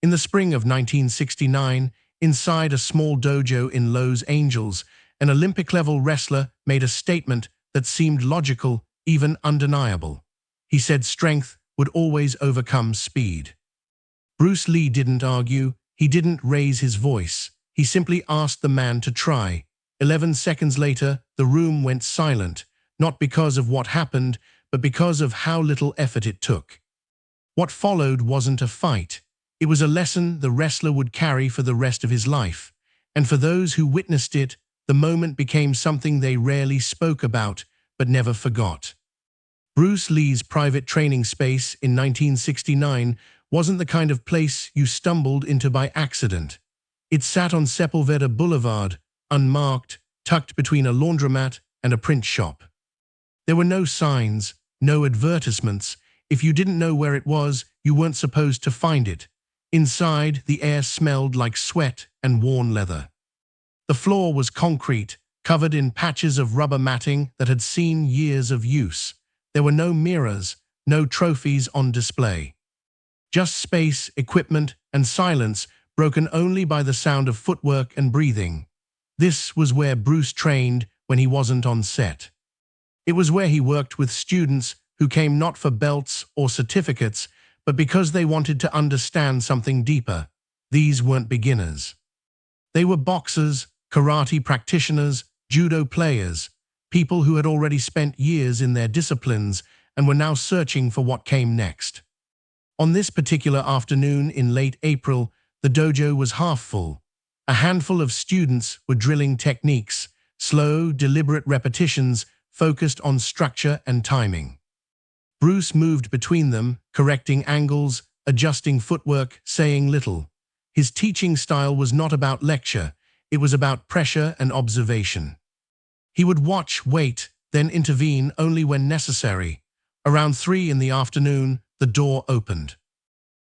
In the spring of 1969, inside a small dojo in Los Angeles, an Olympic-level wrestler made a statement that seemed logical, even undeniable. He said strength would always overcome speed. Bruce Lee didn't argue, he didn't raise his voice. He simply asked the man to try. 11 seconds later, the room went silent, not because of what happened, but because of how little effort it took. What followed wasn't a fight. It was a lesson the wrestler would carry for the rest of his life. And for those who witnessed it, the moment became something they rarely spoke about, but never forgot. Bruce Lee's private training space in 1969 wasn't the kind of place you stumbled into by accident. It sat on Sepulveda Boulevard, unmarked, tucked between a laundromat and a print shop. There were no signs, no advertisements. If you didn't know where it was, you weren't supposed to find it. Inside, the air smelled like sweat and worn leather. The floor was concrete, covered in patches of rubber matting that had seen years of use. There were no mirrors, no trophies on display. Just space, equipment, and silence, broken only by the sound of footwork and breathing. This was where Bruce trained when he wasn't on set. It was where he worked with students who came not for belts or certificates, but because they wanted to understand something deeper. These weren't beginners. They were boxers, karate practitioners, judo players, people who had already spent years in their disciplines and were now searching for what came next. On this particular afternoon in late April, the dojo was half full. A handful of students were drilling techniques, slow, deliberate repetitions focused on structure and timing. Bruce moved between them, correcting angles, adjusting footwork, saying little. His teaching style was not about lecture, it was about pressure and observation. He would watch, wait, then intervene only when necessary. Around 3 in the afternoon, the door opened.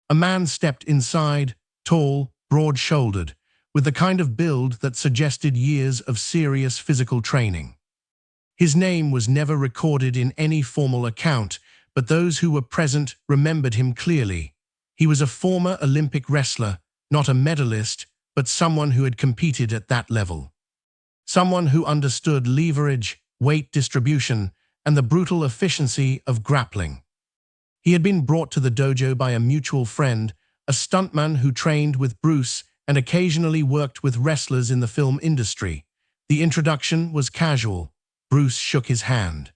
A man stepped inside, tall, broad-shouldered, with the kind of build that suggested years of serious physical training. His name was never recorded in any formal account, but those who were present remembered him clearly. He was a former Olympic wrestler, not a medalist, but someone who had competed at that level. Someone who understood leverage, weight distribution, and the brutal efficiency of grappling. He had been brought to the dojo by a mutual friend, a stuntman who trained with Bruce and occasionally worked with wrestlers in the film industry. The introduction was casual. Bruce shook his hand.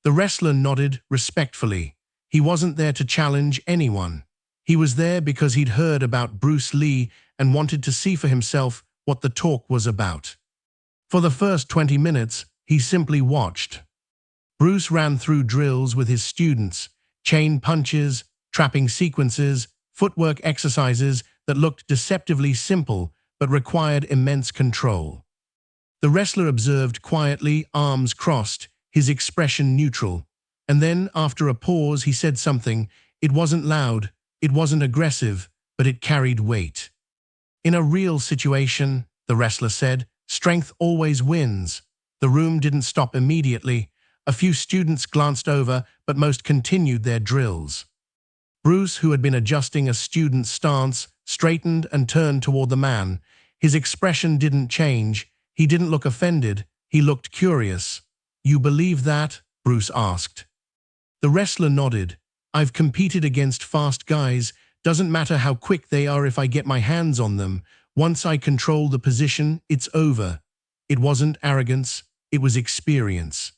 The wrestler nodded respectfully. He wasn't there to challenge anyone. He was there because he'd heard about Bruce Lee and wanted to see for himself what the talk was about. For the first 20 minutes, he simply watched. Bruce ran through drills with his students, chain punches, trapping sequences, footwork exercises that looked deceptively simple but required immense control. The wrestler observed quietly, arms crossed, his expression neutral. And then, after a pause, he said something. It wasn't loud, it wasn't aggressive, but it carried weight. In a real situation, the wrestler said, strength always wins. The room didn't stop immediately. A few students glanced over, but most continued their drills. Bruce, who had been adjusting a student's stance, straightened and turned toward the man. His expression didn't change. He didn't look offended. He looked curious. You believe that? Bruce asked. The wrestler nodded. I've competed against fast guys. Doesn't matter how quick they are if I get my hands on them. Once I control the position, it's over. It wasn't arrogance. It was experience.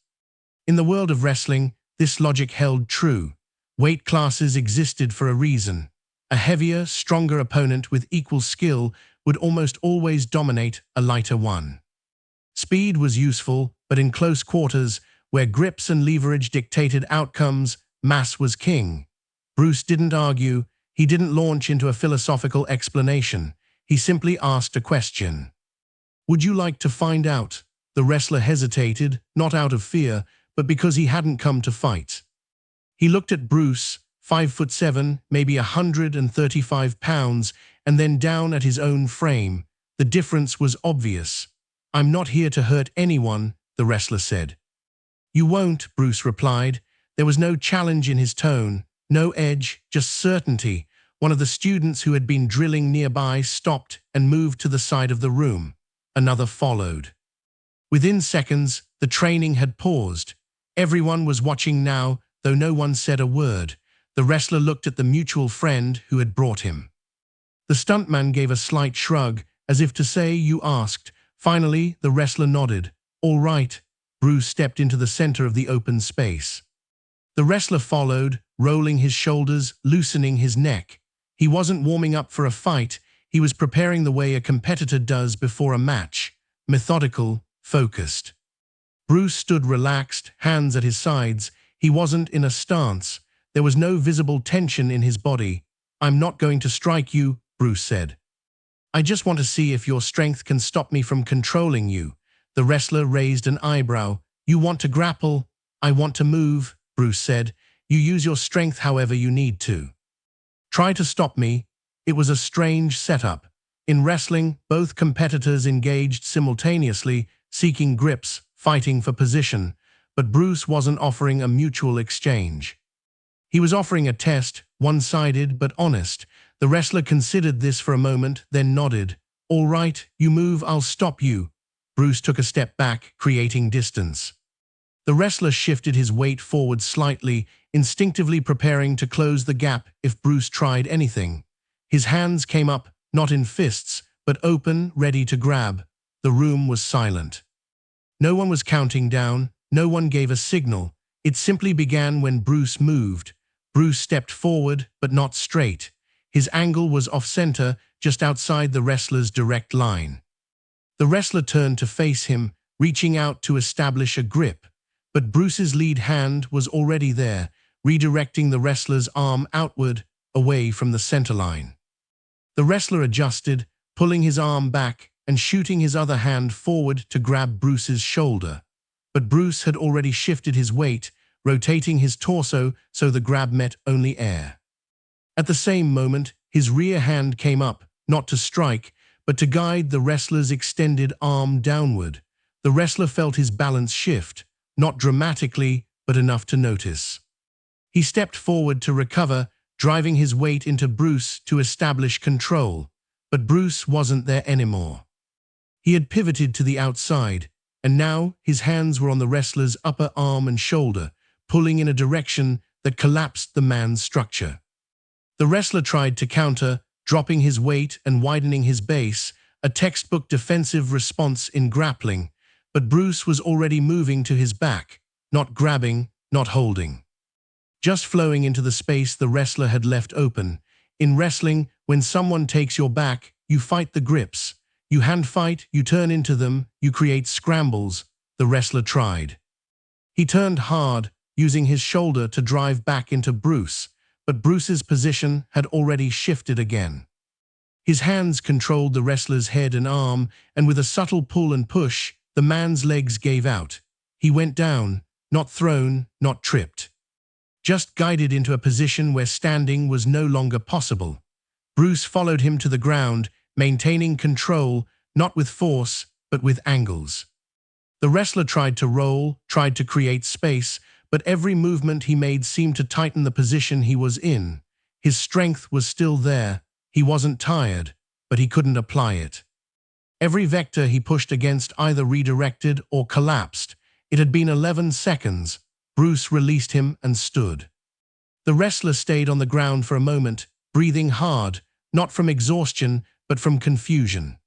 In the world of wrestling, this logic held true. Weight classes existed for a reason. A heavier, stronger opponent with equal skill would almost always dominate a lighter one. Speed was useful, but in close quarters, where grips and leverage dictated outcomes, mass was king. Bruce didn't argue. He didn't launch into a philosophical explanation. He simply asked a question. Would you like to find out? The wrestler hesitated, not out of fear, but because he hadn't come to fight. He looked at Bruce, 5'7", maybe 135 pounds, and then down at his own frame. The difference was obvious. I'm not here to hurt anyone, the wrestler said. You won't, Bruce replied. There was no challenge in his tone, no edge, just certainty. One of the students who had been drilling nearby stopped and moved to the side of the room. Another followed. Within seconds, the training had paused. Everyone was watching now, though no one said a word. The wrestler looked at the mutual friend who had brought him. The stuntman gave a slight shrug, as if to say, "You asked." Finally, the wrestler nodded. "All right." Bruce stepped into the center of the open space. The wrestler followed, rolling his shoulders, loosening his neck. He wasn't warming up for a fight, he was preparing the way a competitor does before a match. Methodical, focused. Bruce stood relaxed, hands at his sides. He wasn't in a stance. There was no visible tension in his body. "I'm not going to strike you," Bruce said. "I just want to see if your strength can stop me from controlling you." The wrestler raised an eyebrow. "You want to grapple?" "I want to move," Bruce said. "You use your strength however you need to. Try to stop me." It was a strange setup. In wrestling, both competitors engaged simultaneously, seeking grips, fighting for position. But Bruce wasn't offering a mutual exchange. He was offering a test, one-sided but honest. The wrestler considered this for a moment, then nodded. "All right, you move, I'll stop you." Bruce took a step back, creating distance. The wrestler shifted his weight forward slightly, instinctively preparing to close the gap if Bruce tried anything. His hands came up, not in fists, but open, ready to grab. The room was silent. No one was counting down, no one gave a signal. It simply began when Bruce moved. Bruce stepped forward, but not straight. His angle was off-center, just outside the wrestler's direct line. The wrestler turned to face him, reaching out to establish a grip. But Bruce's lead hand was already there, redirecting the wrestler's arm outward, away from the center line. The wrestler adjusted, pulling his arm back and shooting his other hand forward to grab Bruce's shoulder. But Bruce had already shifted his weight, rotating his torso so the grab met only air. At the same moment, his rear hand came up, not to strike, but to guide the wrestler's extended arm downward. The wrestler felt his balance shift, not dramatically, but enough to notice. He stepped forward to recover, driving his weight into Bruce to establish control. But Bruce wasn't there anymore. He had pivoted to the outside, and now his hands were on the wrestler's upper arm and shoulder, pulling in a direction that collapsed the man's structure. The wrestler tried to counter, dropping his weight and widening his base, a textbook defensive response in grappling, but Bruce was already moving to his back, not grabbing, not holding. Just flowing into the space the wrestler had left open. In wrestling, when someone takes your back, you fight the grips. You hand fight, you turn into them, you create scrambles. The wrestler tried. He turned hard, using his shoulder to drive back into Bruce, but Bruce's position had already shifted again. His hands controlled the wrestler's head and arm, and with a subtle pull and push, the man's legs gave out. He went down, not thrown, not tripped. Just guided into a position where standing was no longer possible. Bruce followed him to the ground, maintaining control, not with force, but with angles. The wrestler tried to roll, tried to create space, but every movement he made seemed to tighten the position he was in. His strength was still there. He wasn't tired, but he couldn't apply it. Every vector he pushed against either redirected or collapsed. It had been 11 seconds. Bruce released him and stood. The wrestler stayed on the ground for a moment, breathing hard, not from exhaustion, but from confusion.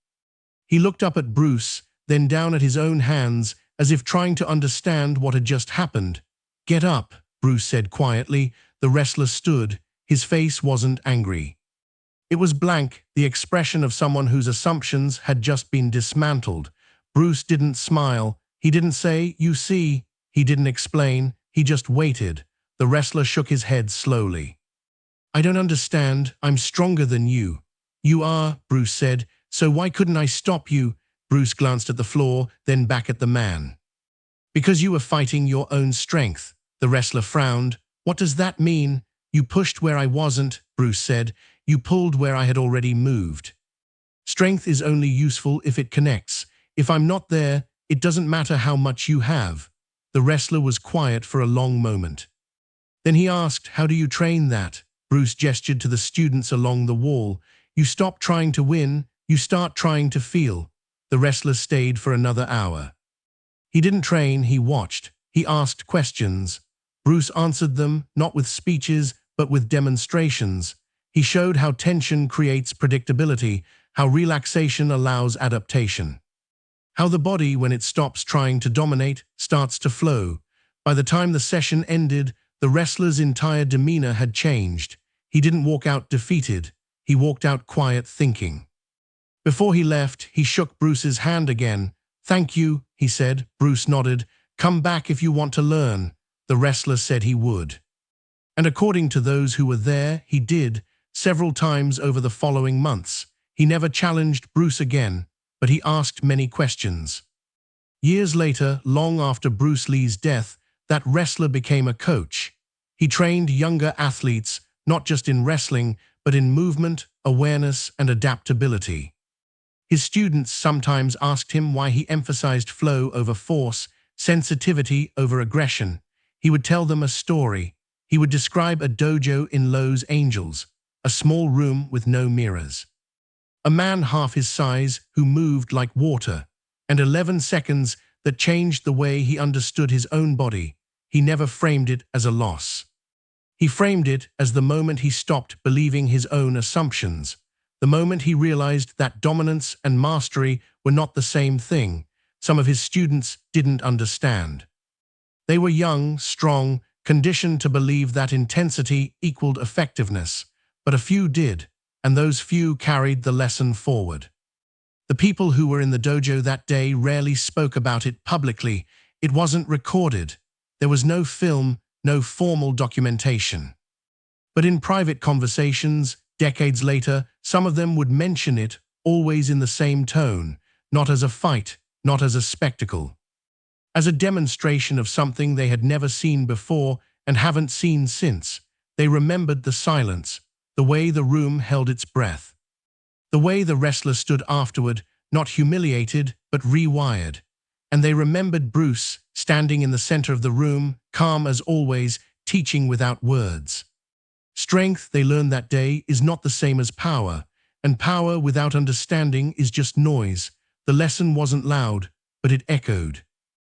He looked up at Bruce, then down at his own hands, as if trying to understand what had just happened. "Get up," Bruce said quietly. The wrestler stood. His face wasn't angry. It was blank, the expression of someone whose assumptions had just been dismantled. Bruce didn't smile. He didn't say, "You see." He didn't explain. He just waited. The wrestler shook his head slowly. "I don't understand. I'm stronger than you." "You are," Bruce said. "So why couldn't I stop you?" Bruce glanced at the floor, then back at the man. "Because you were fighting your own strength." The wrestler frowned. "What does that mean?" "You pushed where I wasn't," Bruce said. "You pulled where I had already moved. Strength is only useful if it connects. If I'm not there, it doesn't matter how much you have." The wrestler was quiet for a long moment. Then he asked, "How do you train that?" Bruce gestured to the students along the wall. You stop trying to win, you start trying to feel. The wrestler stayed for another hour. He didn't train, he watched. He asked questions. Bruce answered them, not with speeches, but with demonstrations. He showed how tension creates predictability, how relaxation allows adaptation. How the body, when it stops trying to dominate, starts to flow. By the time the session ended, the wrestler's entire demeanor had changed. He didn't walk out defeated. He walked out quiet, thinking. Before he left, he shook Bruce's hand again. "Thank you," he said. Bruce nodded. "Come back if you want to learn." The wrestler said he would. And according to those who were there, he did, several times over the following months. He never challenged Bruce again, but he asked many questions. Years later, long after Bruce Lee's death, that wrestler became a coach. He trained younger athletes, not just in wrestling, but in movement, awareness, and adaptability. His students sometimes asked him why he emphasized flow over force, sensitivity over aggression. He would tell them a story. He would describe a dojo in Los Angeles, a small room with no mirrors. A man half his size who moved like water, and 11 seconds that changed the way he understood his own body. He never framed it as a loss. He framed it as the moment he stopped believing his own assumptions, the moment he realized that dominance and mastery were not the same thing. Some of his students didn't understand. They were young, strong, conditioned to believe that intensity equaled effectiveness, but a few did, and those few carried the lesson forward. The people who were in the dojo that day rarely spoke about it publicly. It wasn't recorded. There was no film, no formal documentation. But in private conversations, decades later, some of them would mention it, always in the same tone, not as a fight, not as a spectacle. As a demonstration of something they had never seen before and haven't seen since. They remembered the silence, the way the room held its breath. The way the wrestler stood afterward, not humiliated, but rewired. And they remembered Bruce, standing in the center of the room, calm as always, teaching without words. Strength, they learned that day, is not the same as power, and power without understanding is just noise. The lesson wasn't loud, but it echoed.